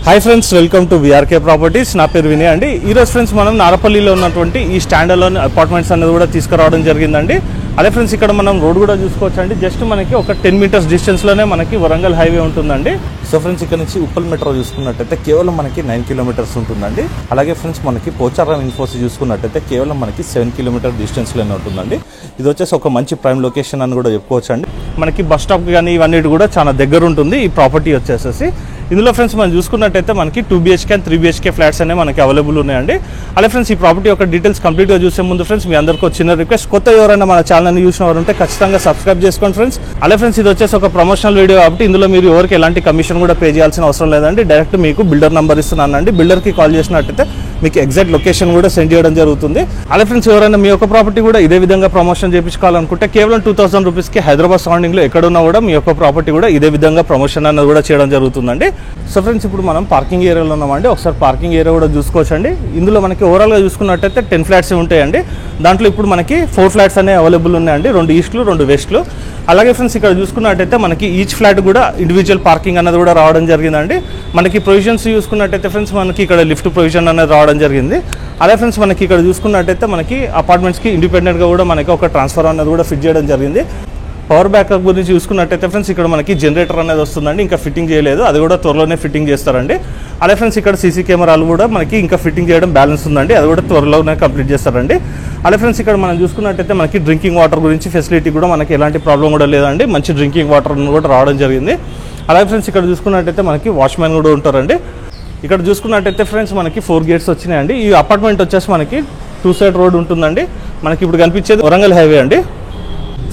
Hi friends, welcome to VRK properties. నా పేరు వినయ్ అండి. ఈరోజు ఫ్రెండ్స్ మనం నారపల్లిలో ఉన్నటువంటి ఈ స్టాండ్ అలోన్ అపార్ట్మెంట్స్ అనేది కూడా తీసుకురావడం జరిగిందండి. అదే ఫ్రెండ్స్ ఇక్కడ మనం రోడ్ కూడా చూసుకోవచ్చు అండి. జస్ట్ మనకి ఒక 10 మీటర్స్ డిస్టెన్స్లోనే మనకి వరంగల్ హైవే ఉంటుందండి. సో ఫ్రెండ్స్ ఇక్కడ నుంచి ఉప్పల్ మెట్రో చూసుకున్నట్టయితే కేవలం మనకి 9 కిలోమీటర్స్ ఉంటుందండి. అలాగే ఫ్రెండ్స్ మనకి పోచారం ఇన్ఫోసిస్ చూసుకున్నట్టయితే కేవలం మనకి 7 కిలోమీటర్ డిస్టెన్స్లోనే ఉంటుందండి. ఇది వచ్చేసి ఒక మంచి ప్రైమ్ లొకేషన్ అని కూడా చెప్పుకోవచ్చు అండి. మనకి బస్ స్టాప్ కానీ ఇవన్నీ కూడా చాలా దగ్గర ఉంటుంది ఈ ప్రాపర్టీ వచ్చేసేసి. ఇందులో ఫ్రెండ్స్ మనం చూసుకున్నట్టయితే మనకి 2 BHK అండ్ 3 BHK ఫ్లాట్స్ అనేవి మనకి అవైలబుల్ ఉన్నాయండి. అలాగే ఫ్రెండ్స్ ఈ ప్రాపర్టీ యొక్క డీటెయిల్స్ కంప్లీట్గా చూసే ముందు ఫ్రెండ్స్ మీ అందరికీ ఒక చిన్న రిక్వెస్ట్, కొత్త ఎవరైనా మన ఛానల్ని చూసిన వారు ఉంటే ఖచ్చితంగా సబ్స్క్రైబ్ చేసుకోండి ఫ్రెండ్స్. అలాగే ఫ్రెండ్స్ ఇది వచ్చేసి ఒక ప్రమోషనల్ వీడియో కాబట్టి ఇందులో మీరు ఎవరికి ఎలాంటి కమిషన్ కూడా పే చేయాల్సిన అవసరం లేదండి. డైరెక్ట్ మీకు బిల్డర్ నెంబర్ ఇస్తున్నానండి. బిల్డర్కి కాల్ చేసినట్టయితే మీకు ఎగ్జాక్ట్ లొకేషన్ కూడా సెండ్ చేయడం జరుగుతుంది. అలాగే ఫ్రెండ్స్ ఎవరైనా మీ యొక్క ప్రాపర్టీ కూడా ఇదే విధంగా ప్రమోషన్ చేయించుకోవాలనుకుంటే కేవలం 2000 రూపీస్కి హైదరాబాద్ సరౌండింగ్లో ఎక్కడున్నా కూడా మీ యొక్క ప్రాపర్టీ కూడా ఇదే విధంగా ప్రమోషన్ అనేది కూడా చేయడం జరుగుతుందండి. సో ఫ్రెండ్స్ ఇప్పుడు మనం పార్కింగ్ ఏరియాలో ఉన్నామండి. ఒకసారి పార్కింగ్ ఏరియా కూడా చూసుకోవచ్చండి. ఇందులో మనకి ఓవరాల్గా చూసుకున్నట్టయితే 10 ఫ్లాట్స్ ఉంటాయండి. దాంట్లో ఇప్పుడు మనకి 4 ఫ్లాట్స్ అనేవి అవైలబుల్ ఉన్నాయండి. 2 ఈస్ట్లు 2 వెస్ట్లు. అలాగే ఫ్రెండ్స్ ఇక్కడ చూసుకున్నట్టయితే మనకి ఈచ్ ఫ్లాట్ కూడా ఇండివిజువల్ పార్కింగ్ అనేది కూడా రావడం జరిగిందండి. మనకి ప్రొవిజన్స్ చూసుకున్నట్టయితే ఫ్రెండ్స్ మనకి ఇక్కడ లిఫ్ట్ ప్రొవిజన్ అనేది రావడం జరిగింది. అదే ఫ్రెండ్స్ మనకి ఇక్కడ చూసుకున్నట్టయితే మనకి అపార్ట్మెంట్స్కి ఇండిపెండెంట్గా కూడా మనకి ఒక ట్రాన్స్ఫర్ అనేది కూడా ఫిట్ చేయడం జరిగింది. పవర్ బ్యాకప్ గురించి చూసుకున్నట్టయితే ఫ్రెండ్స్ ఇక్కడ మనకి జనరేటర్ అనేది వస్తుందండి. ఇంకా ఫిట్టింగ్ చేయలేదు, అది కూడా త్వరలోనే ఫిట్టింగ్ చేస్తారండి. అదే ఫ్రెండ్స్ ఇక్కడ సీసీ కెమెరాలు కూడా మనకి ఇంకా ఫిట్టింగ్ చేయడం బ్యాలెన్స్ ఉందండి, అది కూడా త్వరలోనే కంప్లీట్ చేస్తారండి. అదే ఫ్రెండ్స్ ఇక్కడ మనం చూసుకున్నట్టయితే మనకి డ్రింకింగ్ వాటర్ గురించి ఫెసిలిటీ కూడా మనకి ఎలాంటి ప్రాబ్లం కూడా లేదండి. మంచి డ్రింకింగ్ వాటర్ కూడా రావడం జరిగింది. అలాగే ఫ్రెండ్స్ ఇక్కడ చూసుకున్నట్టయితే మనకి వాచ్మెన్ కూడా ఉంటారండి. ఇక్కడ చూసుకున్నట్టయితే ఫ్రెండ్స్ మనకి 4 గేట్స్ వచ్చినాయండి. ఈ అపార్ట్మెంట్ వచ్చేసి మనకి 2 సైడ్ రోడ్ ఉంటుందండి. మనకి ఇప్పుడు కనిపించేది వరంగల్ హైవే అండి.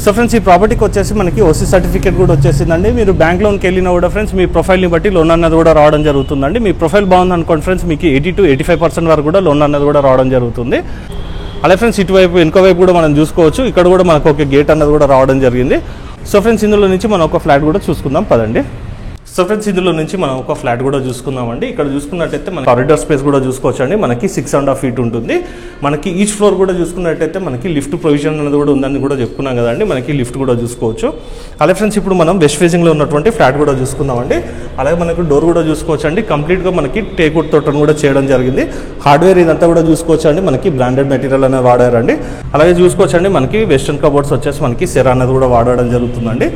సో ఫ్రెండ్స్ ఈ ప్రాపర్టీకి వచ్చేసి మనకి ఓసీ సర్టిఫికేట్ కూడా వచ్చేసిందండి. మీరు బ్యాంక్ లోన్కి వెళ్ళినా కూడా ఫ్రెండ్స్ మీ ప్రొఫైల్ని బట్టి లోన్ అన్నది కూడా రావడం జరుగుతుందండి. మీ ప్రొఫైల్ బాగుంది అనుకోండి ఫ్రెండ్స్ మీకు 80 to 85% వరకు కూడా లోన్ అన్నది కూడా రావడం జరుగుతుంది. అలాగే ఫ్రెండ్స్ ఇటువైపు ఇంకో వైపు కూడా మనం చూసుకోవచ్చు. ఇక్కడ కూడా మనకు ఒక గేట్ అన్నది కూడా రావడం జరిగింది. సో ఫ్రెండ్స్ ఇందులో నుంచి మనం ఒక ఫ్లాట్ కూడా చూసుకుందాం పదండి. సో ఫ్రెండ్స్ ఇందులో నుంచి మనం ఒక ఫ్లాట్ కూడా చూసుకుందామండి. ఇక్కడ చూసుకున్నట్టయితే మన కారిడార్ స్పేస్ కూడా చూసుకోవచ్చు అండి. మనకి 6.5 feet ఉంటుంది. మనకి ఈచ్ ఫ్లోర్ కూడా చూసుకున్నట్టయితే మనకి లిఫ్ట్ ప్రొవిజన్ అనేది కూడా ఉందని కూడా చెప్పుకున్నాం కదండి. మనకి లిఫ్ట్ కూడా చూసుకోవచ్చు. అలాగే ఫ్రెండ్స్ ఇప్పుడు మనం వెస్ట్ ఫేసింగ్లో ఉన్నటువంటి ఫ్లాట్ కూడా చూసుకుందామండి. అలాగే మనకు డోర్ కూడా చూసుకోవచ్చు అండి. కంప్లీట్గా మనకి టేక్వుడ్ తోటను కూడా చేయడం జరిగింది. హార్డ్వేర్ ఇదంతా కూడా చూసుకోవచ్చు అండి. మనకి బ్రాండెడ్ మెటీరియల్ అనేది వాడారండి. అలాగే చూసుకోవచ్చు అండి మనకి వెస్టర్న్ కబోర్డ్స్ వచ్చేసి మనకి సెరా అనేది కూడా వాడడం జరుగుతుందండి.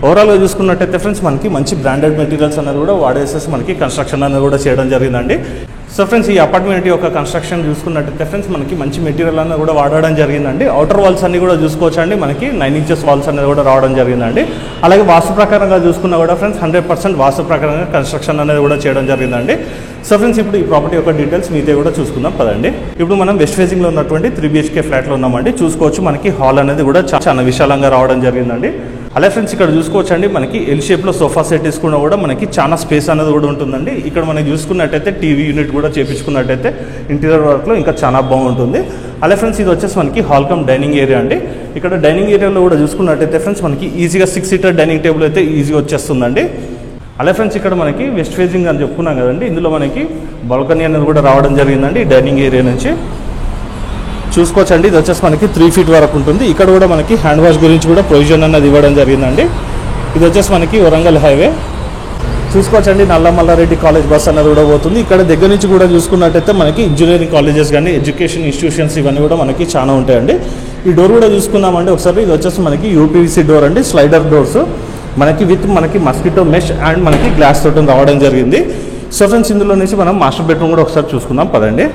ఓవరాల్గా చూసుకున్నట్టయితే ఫ్రెండ్స్ మనకి మంచి బ్రాండెడ్ మెటీరియల్స్ అనేది కూడా వాడేసేసి మనకి కన్స్ట్రక్షన్ అనేది కూడా చేయడం జరిగిందండి. సో ఫ్రెండ్స్ ఈ అపార్ట్మెంట్ యొక్క కన్స్ట్రక్షన్ చూసుకున్నట్టయితే ఫ్రెండ్స్ మనకి మంచి మెటీరియల్ అనేది కూడా వాడడం జరిగిందండి. అవుటర్ వాల్స్ అన్ని కూడా చూసుకోవచ్చు అండి. మనకి 9 inches వాల్స్ అనేది కూడా రావడం జరిగిందండి. అలాగే వాస్తు ప్రకారంగా చూసుకున్నా కూడా ఫ్రెండ్స్ 100% వాస్తు ప్రకారంగా కన్స్ట్రక్షన్ అనేది కూడా చేయడం జరిగిందండి. సో ఫ్రెండ్స్ ఇప్పుడు ఈ ప్రాపర్టీ యొక్క డీటెయిల్స్ మీతో కూడా చూసుకుందాం పదండి. ఇప్పుడు మనం వెస్ట్ ఫేసింగ్లో ఉన్నటువంటి 3 BHK ఫ్లాట్లో ఉన్నామండి. చూసుకోవచ్చు మనకి హాల్ అనేది కూడా చాలా విశాలంగా రావడం జరిగిందండి. అలాగే ఫ్రెండ్స్ ఇక్కడ చూసుకోవచ్చు అండి మనకి ఎల్ షేప్లో సోఫా సెట్ తీసుకున్నా కూడా మనకి చాలా స్పేస్ అనేది కూడా ఉంటుందండి. ఇక్కడ మనం చూసుకున్నట్టయితే టీవీ యూనిట్ కూడా చేపించుకున్నట్టయితే ఇంటీరియర్ వర్క్లో ఇంకా చాలా బాగుంటుంది. అలాగే ఫ్రెండ్స్ ఇది వచ్చేసి మనకి హాల్ కమ్ డైనింగ్ ఏరియా అండి. ఇక్కడ డైనింగ్ ఏరియాలో కూడా చూసుకున్నట్టయితే ఫ్రెండ్స్ మనకి ఈజీగా 6 seater డైనింగ్ టేబుల్ అయితే ఈజీగా వచ్చేస్తుందండి. అలాగే ఫ్రెండ్స్ ఇక్కడ మనకి వెస్ట్ ఫేసింగ్ అని చెప్పుకున్నాం కదండి. ఇందులో మనకి బాల్కనీ అనేది కూడా రావడం జరిగిందండి డైనింగ్ ఏరియా నుంచి. చూసుకోవచ్చు అండి ఇది వచ్చేసి మనకి 3 feet వరకు ఉంటుంది. ఇక్కడ కూడా మనకి హ్యాండ్ వాష్ గురించి కూడా ప్రొవిజన్ అన్నది ఇవ్వడం జరిగిందండి. ఇది వచ్చేసి మనకి వరంగల్ హైవే. చూసుకోవచ్చు అండి నల్లమల్లారెడ్డి కాలేజ్ బస్ అన్నది కూడా పోతుంది. ఇక్కడ దగ్గర నుంచి కూడా చూసుకున్నట్టయితే మనకి ఇంజనీరింగ్ కాలేజెస్ కానీ ఎడ్యుకేషన్ ఇన్స్టిట్యూషన్స్ ఇవన్నీ కూడా మనకి చాలా ఉంటాయండి. ఈ డోర్ కూడా చూసుకున్నామండి ఒకసారి. ఇది వచ్చేసి మనకి UPVC డోర్ అండి, స్లైడర్ డోర్స్ మనకి విత్ మనకి మస్కిటో మెష్ అండ్ మనకి గ్లాస్ తోటి రావడం జరిగింది. సో ఫ్రెండ్స్ ఇందులో నుంచి మనం మాస్టర్ బెడ్రూమ్ కూడా ఒకసారి చూసుకుందాం పదండి.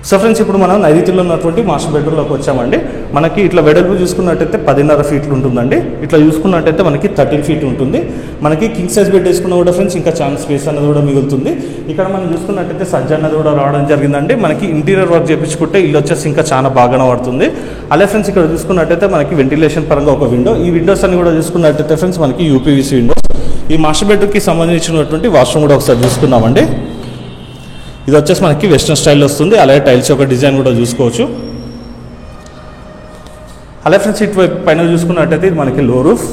సో ఫ్రెండ్స్ ఇప్పుడు మనం నైరుతిలో ఉన్నటువంటి మాస్టర్ బెడ్రూమ్లోకి వచ్చామండి. మనకి ఇట్లా వెడల్పు చూసుకున్నట్టయితే 10.5 feet ఉంటుందండి. ఇట్లా చూసుకున్నట్టయితే మనకి 13 feet ఉంటుంది. మనకి కింగ్ సైజ్ బెడ్ వేసుకున్న కూడా ఫ్రెండ్స్ ఇంకా చాలా స్పేస్ అనేది కూడా మిగులుతుంది. ఇక్కడ మనం చూసుకున్నట్టయితే సజ్జ అనేది కూడా రావడం జరిగిందండి. మనకి ఇంటీరియర్ వర్క్ చేయించుకుంటే ఇల్లు వచ్చేసి ఇంకా చాలా బాగా పడుతుంది. అలాగే ఫ్రెండ్స్ ఇక్కడ చూసుకున్నట్టయితే మనకి వెంటిలేషన్ పరంగా ఒక విండో, ఈ విండోస్ అన్ని కూడా చూసుకున్నట్టయితే ఫ్రెండ్స్ మనకి UPVC విండోస్. ఈ మాస్టర్ బెడ్రూమ్కి సంబంధించినటువంటి వాష్రూమ్ కూడా ఒకసారి చూసుకుందామండి. ఇది వచ్చేసి మనకి వెస్టర్న్ స్టైల్ వస్తుంది. అలాగే టైల్స్ యొక్క డిజైన్ కూడా చూసుకోవచ్చు. అలాగే ఫ్రెండ్స్ ఇటువైపు పైన చూసుకున్నట్టయితే ఇది మనకి లో రూఫ్.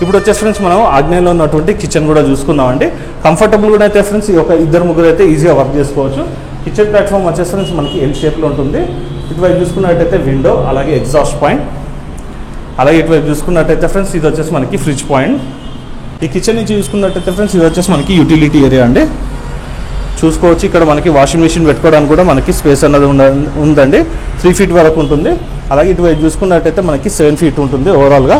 ఇప్పుడు వచ్చేసి ఫ్రెండ్స్ మనం ఆగ్నేయంలో ఉన్నటువంటి కిచెన్ కూడా చూసుకుందామండి. కంఫర్టబుల్ కూడా అయితే ఫ్రెండ్స్ ఒక 2-3 అయితే ఈజీగా వర్క్ చేసుకోవచ్చు. కిచెన్ ప్లాట్ఫామ్ వచ్చేసి ఫ్రెండ్స్ మనకి ఎల్ షేప్లో ఉంటుంది. ఇటువైపు చూసుకున్నట్టయితే విండో, అలాగే ఎగ్జాస్ట్ పాయింట్. అలాగే ఇటువైపు చూసుకున్నట్టయితే ఫ్రెండ్స్ ఇది వచ్చేసి మనకి ఫ్రిడ్జ్ పాయింట్. ఈ కిచెన్ నుంచి చూసుకున్నట్టయితే ఫ్రెండ్స్ ఇది వచ్చేసి మనకి యూటిలిటీ ఏరియా అండి. చూసుకోవచ్చు. ఇక్కడ మనకి వాషింగ్ మిషన్ పెట్టుకోవడానికి కూడా మనకి స్పేస్ అన్నది ఉందండి. 3 feet వరకు ఉంటుంది. అలాగే ఇటువైపు చూసుకున్నట్టయితే మనకి 7 feet ఉంటుంది ఓవరాల్గా.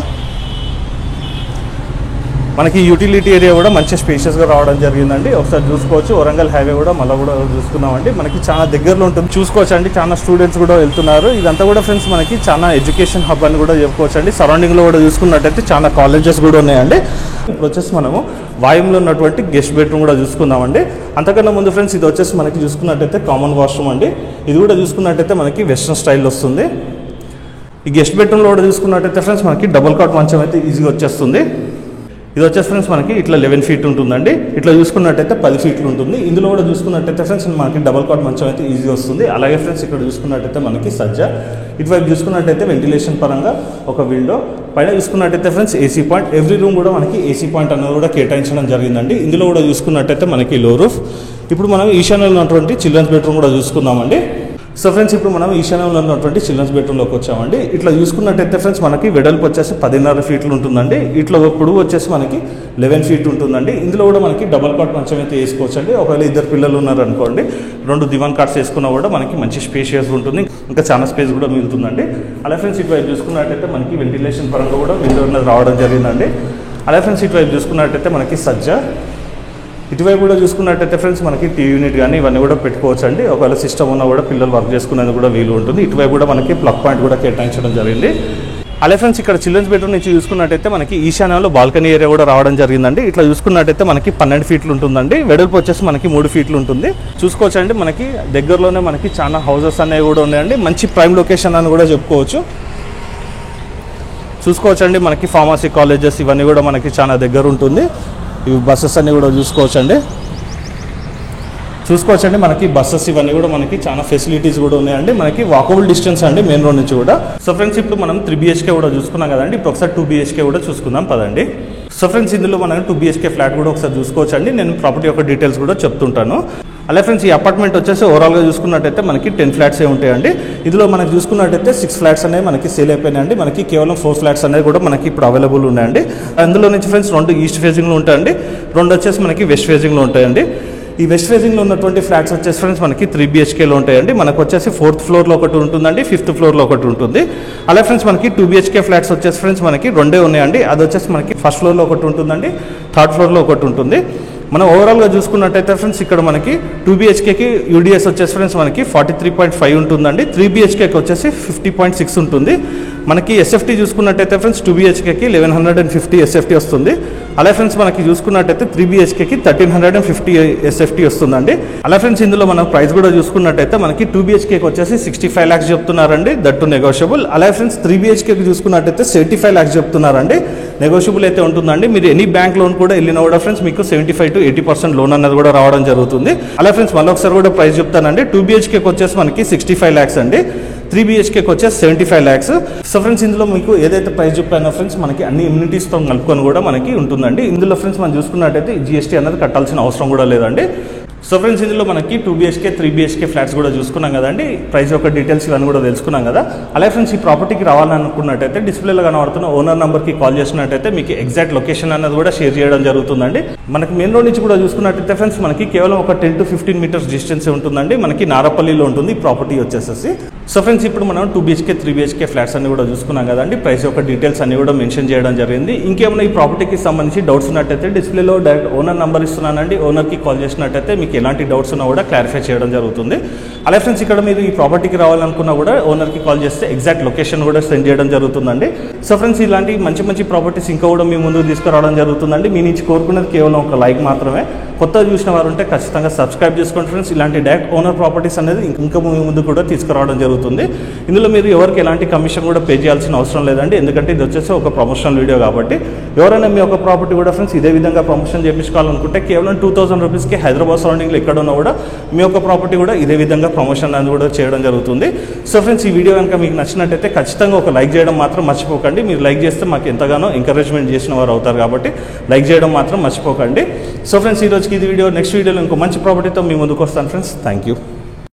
మనకి యూటిలిటీ ఏరియా కూడా మంచి స్పేషియస్గా రావడం జరిగిందండి. ఒకసారి చూసుకోవచ్చు. వరంగల్ హైవే కూడా మళ్ళీ కూడా చూసుకున్నామండి. మనకి చాలా దగ్గరలో ఉంటుంది. చూసుకోవచ్చు అండి, చాలా స్టూడెంట్స్ కూడా వెళ్తున్నారు. ఇదంతా కూడా ఫ్రెండ్స్ మనకి చాలా ఎడ్యుకేషన్ హబ్ అని కూడా చెప్పుకోవచ్చు అండి. సరౌండింగ్లో కూడా చూసుకున్నట్టయితే చాలా కాలేజెస్ కూడా ఉన్నాయండి. ఇప్పుడు వచ్చేసి మనము వాయుంలో ఉన్నటువంటి గెస్ట్ బెడ్రూమ్ కూడా చూసుకుందామండి. అంతకన్నా ముందు ఫ్రెండ్స్ ఇది వచ్చేసి మనకి చూసుకున్నట్టయితే కామన్ వాష్రూమ్ అండి. ఇది కూడా చూసుకున్నట్టయితే మనకి వెస్ట్రన్ స్టైల్ వస్తుంది. ఈ గెస్ట్ బెడ్రూమ్లో కూడా చూసుకున్నట్టయితే ఫ్రెండ్స్ మనకి డబుల్ కాట్ మంచం అయితే ఈజీగా వచ్చేస్తుంది. ఇది వచ్చేసి ఫ్రెండ్స్ మనకి ఇట్లా 11 feet ఉంటుందండి. ఇట్లా చూసుకున్నట్టయితే 10 feet ఉంటుంది. ఇందులో కూడా చూసుకున్నట్టయితే ఫ్రెండ్స్ మనకి డబల్ కాట్ మంచం అయితే ఈజీ వస్తుంది. అలాగే ఫ్రెండ్స్ ఇక్కడ చూసుకున్నట్టయితే మనకి సజ్జ, ఇటువైపు చూసుకున్నట్టయితే వెంటిలేషన్ పరంగా ఒక విండో, పైన చూసుకున్నట్టయితే friends AC point. Every room కూడా మనకి ఏసీ పాయింట్ అనేది కూడా కేటాయించడం జరిగిందండి. ఇందులో కూడా చూసుకున్నట్టయితే మనకి లో రూఫ్. ఇప్పుడు మనం ఈశాన్యంలో ఉన్నటువంటి చిల్డ్రన్స్ బెడ్రూమ్ కూడా చూసుకుందామండి. సో ఫ్రెండ్స్ ఇప్పుడు మనం ఈశాన్యంలో ఉన్నటువంటి చిల్డ్రన్స్ బెడ్రూమ్లోకి వచ్చామండి. ఇట్లా చూసుకున్నట్టయితే ఫ్రెండ్స్ మనకి వెడల్పు వచ్చేసి 10.5 feet ఉంటుందండి. ఇట్లా పొడవు వచ్చేసి మనకి 11 feet ఉంటుందండి. ఇందులో కూడా మనకి డబల్ కాట్ మంచం అయితే వేసుకోవచ్చు అండి. ఒకవేళ 2 పిల్లలు ఉన్నారనుకోండి, 2 దివాన్ కాట్స్ వేసుకున్నా కూడా మనకి మంచి స్పేషియస్ ఉంటుంది. ఇంకా చాలా స్పేస్ కూడా మిగులుతుందండి. అలా ఫ్రెండ్స్ ఇటువైపు చూసుకున్నట్టయితే మనకి వెంటిలేషన్ పరంగా కూడా విండో అనేది రావడం జరిగిందండి. అలా ఫ్రెండ్స్ ఇటువైపు చూసుకున్నట్టయితే మనకి సజ్జ, ఇటువైపు కూడా చూసుకున్నట్టయితే ఫ్రెండ్స్ మనకి టీవీ యూనిట్ కానీ ఇవన్నీ కూడా పెట్టుకోవచ్చు అండి. ఒకవేళ సిస్టమ్ ఉన్నా కూడా పిల్లలు వర్క్ చేసుకునేది కూడా వీలు ఉంటుంది. ఇటువైపు కూడా మనకి ప్లగ్ పాయింట్ కూడా కేటాయించడం జరిగింది. అలాగే ఫ్రెండ్స్ ఇక్కడ చిల్డ్రన్స్ బెడ్రూమ్ నుంచి చూసుకున్నట్టయితే మనకి ఈశాన్యంలో బాల్కనీ ఏరియా కూడా రావడం జరిగిందండి. ఇట్లా చూసుకున్నట్టయితే మనకి 12 feet ఉంటుందండి. వెడల్పు వచ్చేసి మనకి 3 feet ఉంటుంది. చూసుకోవచ్చు అండి, మనకి దగ్గరలోనే మనకి చాలా హౌసెస్ అనేవి కూడా ఉన్నాయండి. మంచి ప్రైమ్ లొకేషన్ అని కూడా చెప్పుకోవచ్చు. చూసుకోవచ్చు అండి, మనకి ఫార్మసీ కాలేజెస్ ఇవన్నీ కూడా మనకి చాలా దగ్గర ఉంటుంది. ఇవి బస్సెస్ అన్నీ కూడా చూసుకోవచ్చండి. మనకి బస్సెస్ ఇవన్నీ కూడా మనకి చాలా ఫెసిలిటీస్ కూడా ఉన్నాయండి. మనకి వాకబుల్ డిస్టెన్స్ అండి మెయిన్ రోడ్ నుంచి కూడా. సో ఫ్రెండ్స్ ఇప్పుడు మనం 3 BHK కూడా చూసుకున్నాం కదండి. ఇప్పుడు ఒకసారి 2 BHK కూడా చూసుకుందాం పదండి. సో ఫ్రెండ్స్ ఇందులో మనం 2 BHK ఫ్లాట్ కూడా ఒకసారి చూసుకోవచ్చండి. నేను ప్రాపర్టీ యొక్క డీటెయిల్స్ కూడా చెప్తుంటాను. అలాగే ఫ్రెండ్స్ ఈ అపార్ట్మెంట్ వచ్చేసి ఓవరాల్గా చూసుకున్నట్టయితే మనకి 10 flats ఉంటాయండి. ఇందులో మనకి చూసుకున్నట్టయితే 6 flats అనేవి మనకి సేల్ అయిపోయినాయండి. మనకి కేవలం 4 flats అనేవి కూడా మనకి ఇప్పుడు అవైలబుల్ ఉన్నాయండి. అందులో నుంచి ఫ్రెండ్స్ 2 ఈస్ట్ ఫేజింగ్లో ఉంటాయండి, 2 వచ్చేసి మనకి వెస్ట్ ఫేజింగ్లో ఉంటాయండి. ఈ వెస్ట్ ఫేజింగ్లో ఉన్నటువంటి ఫ్లాట్స్ వచ్చేసి ఫ్రెండ్స్ మనకి 3 BHKలో ఉంటాయండి. మనకు వచ్చేసి 4th floorలో ఒకటి ఉంటుందండి, 5th floorలో ఒకటి ఉంటుంది. అలాగే ఫ్రెండ్స్ మనకి 2 BHK ఫ్లాట్స్ వచ్చేసి ఫ్రెండ్స్ మనకి 2 ఉన్నాయండి. అది వచ్చేసి మనకి 1st floorలో ఒకటి ఉంటుందండి, 3rd floorలో ఒకటి ఉంటుంది. మనం ఓవరాల్గా చూసుకున్నట్టయితే ఫ్రెండ్స్ ఇక్కడ మనకి 2 BHKకి యూడిఎస్ వచ్చేసి ఫ్రెండ్స్ మనకి 43.5 ఉంటుందండి. 3 BHKకి వచ్చేసి 50.6 ఉంటుంది. మనకి ఎస్ఎఫ్టీ చూసుకున్నట్టయితే ఫ్రెండ్స్ 2 BHKకి 1150 ఎస్ఎఫ్టీ వస్తుంది. అలాగే ఫ్రెండ్స్ మనకి చూసుకున్నట్టయితే 3 BHKకి 1350 ఎస్ఎఫ్టీ వస్తుందండి. అలాగే ఫ్రెండ్స్ ఇందులో మనం ప్రైస్ కూడా చూసుకున్నట్టయితే మనకి 2 BHKకి వచ్చేసి 65 lakhs చెప్తున్నారండి, దట్ టు నెగోషియబుల్. అలాగే ఫ్రెండ్స్ 3 BHKకి చూసుకున్నట్టయితే 75 lakhs చెప్తున్నారండి, నెగోషియబుల్ అయితే ఉంటుందండి. మీరు ఎనీ బ్యాంక్ లోన్ కూడా వెళ్ళినా కూడా ఫ్రెండ్స్ మీకు 75 to 80% లోన్ అనేది కూడా రావడం జరుగుతుంది. అలాగే ఫ్రెండ్స్ మళ్ళీ ఒకసారి కూడా ప్రైస్ చెప్తానండి. 2 BHKకి వచ్చేసి మనకి 65 lakhs అండి, 3 BHKకి వచ్చేసి 75 lakhs. సో ఫ్రెండ్స్ ఇందులో మీకు ఏదైతే ప్రైస్ చెప్పానో ఫ్రెండ్స్ మనకి అన్ని ఇమ్యూనిటీస్తో కలుపుకొని కూడా మనకి ఉంటుందండి. ఇందులో ఫ్రెండ్స్ మనం చూసుకున్నట్టయితే GST అనేది కట్టాల్సిన అవసరం కూడా లేదండి. సో ఫ్రెండ్స్ ఇందులో మనకి 2 BHK 3 BHK ఫ్లాట్స్ కూడా చూసుకున్నాం కదండి. ప్రైస్ యొక్క డీటెయిల్స్ ఇవన్నీ కూడా తెలుసుకున్నాం కదా. అలాగే ఫ్రెండ్స్ ఈ ప్రాపర్టీకి రావాలనుకున్నట్టయితే డిస్ప్లేలో కనబడుతున్న ఓనర్ నెంబర్కి కాల్ చేసినట్టయితే మీకు ఎగ్జాక్ట్ లొకేషన్ అనేది కూడా షేర్ చేయడం జరుగుతుందండి. మనకి మెయిన్ రోడ్ నుంచి కూడా చూసుకున్నట్టయితే ఫ్రెండ్స్ మనకి కేవలం ఒక 10 to 15 meters డిస్టెన్స్ ఉంటుందండి. మనకి నారపల్లిలో ఉంటుంది ఈ ప్రాపర్టీ వచ్చేసి. సో ఫ్రెండ్స్ ఇప్పుడు మనం 2 BHK 3 BHK ఫ్లాట్స్ అన్ని కూడా చూసుకున్నాం కదండి. ప్రైస్ యొక్క డీటెయిల్స్ అన్ని కూడా మెన్షన్ చేయడం జరిగింది. ఇంకేమైనా ఈ ప్రాపర్టీకి సంబంధించి డౌట్స్ ఉన్నట్టయితే డిస్ప్లేలో డైరెక్ట్ ఓనర్ నెంబర్ ఇస్తున్నానండి. ఓనర్కి కాల్ చేసినట్టయితే మీకు ఎలాంటి డౌట్స్ ఉన్నా కూడా క్లారిఫై చేయడం జరుగుతుంది. అలాగే ఫ్రెండ్స్ ఇక్కడ మీరు ఈ ప్రాపర్టీకి రావాలనుకున్నా కూడా ఓనర్కి కాల్ చేస్తే ఎగ్జాక్ట్ లొకేషన్ కూడా సెండ్ చేయడం జరుగుతుందండి. సో ఫ్రెండ్స్ ఇలాంటి మంచి మంచి ప్రాపర్టీస్ ఇంకా కూడా మీ ముందుకు తీసుకురావడం జరుగుతుందండి. మీ నుంచి కోరుకున్నది కేవలం ఒక లైక్ మాత్రమే. కొత్తగా చూసిన వారు ఉంటే ఖచ్చితంగా సబ్స్క్రైబ్ చేసుకోండి ఫ్రెండ్స్. ఇలాంటి డైరెక్ట్ ఓనర్ ప్రాపర్టీస్ అనేది ఇంకా మీ ముందు కూడా తీసుకురావడం జరుగుతుంది. ఇందులో మీరు ఎవరికి ఎలాంటి కమిషన్ కూడా పే చేయాల్సిన అవసరం లేదండి, ఎందుకంటే ఇది వచ్చేసి ఒక ప్రమోషనల్ వీడియో కాబట్టి. ఎవరైనా మీ ఒక ప్రాపర్టీ కూడా ఫ్రెండ్స్ ఇదే విధంగా ప్రమోషన్ చేయించుకోవాలనుకుంటే కేవలం 2000 రూపీస్కి హైదరాబాద్ సరౌండింగ్లో ఎక్కడ ఉన్నా కూడా మీ యొక్క ప్రాపర్టీ కూడా ఇదే విధంగా ప్రమోషన్ అనేది కూడా చేయడం జరుగుతుంది. సో ఫ్రెండ్స్ ఈ వీడియో కనుక మీకు నచ్చినట్టయితే ఖచ్చితంగా ఒక లైక్ చేయడం మాత్రం మర్చిపోకండి. మీరు లైక్ చేస్తే మాకు ఎంతగానో ఎంకరేజ్మెంట్ చేసిన వారు అవుతారు కాబట్టి లైక్ చేయడం మాత్రం మర్చిపోకండి. సో ఫ్రెండ్స్ ఈ రోజుకి ఇది వీడియో. నెక్స్ట్ వీడియోలో ఇంకో మంచి ప్రాపర్టీతో మీ ముందుకు వస్తాను ఫ్రెండ్స్. Thank you.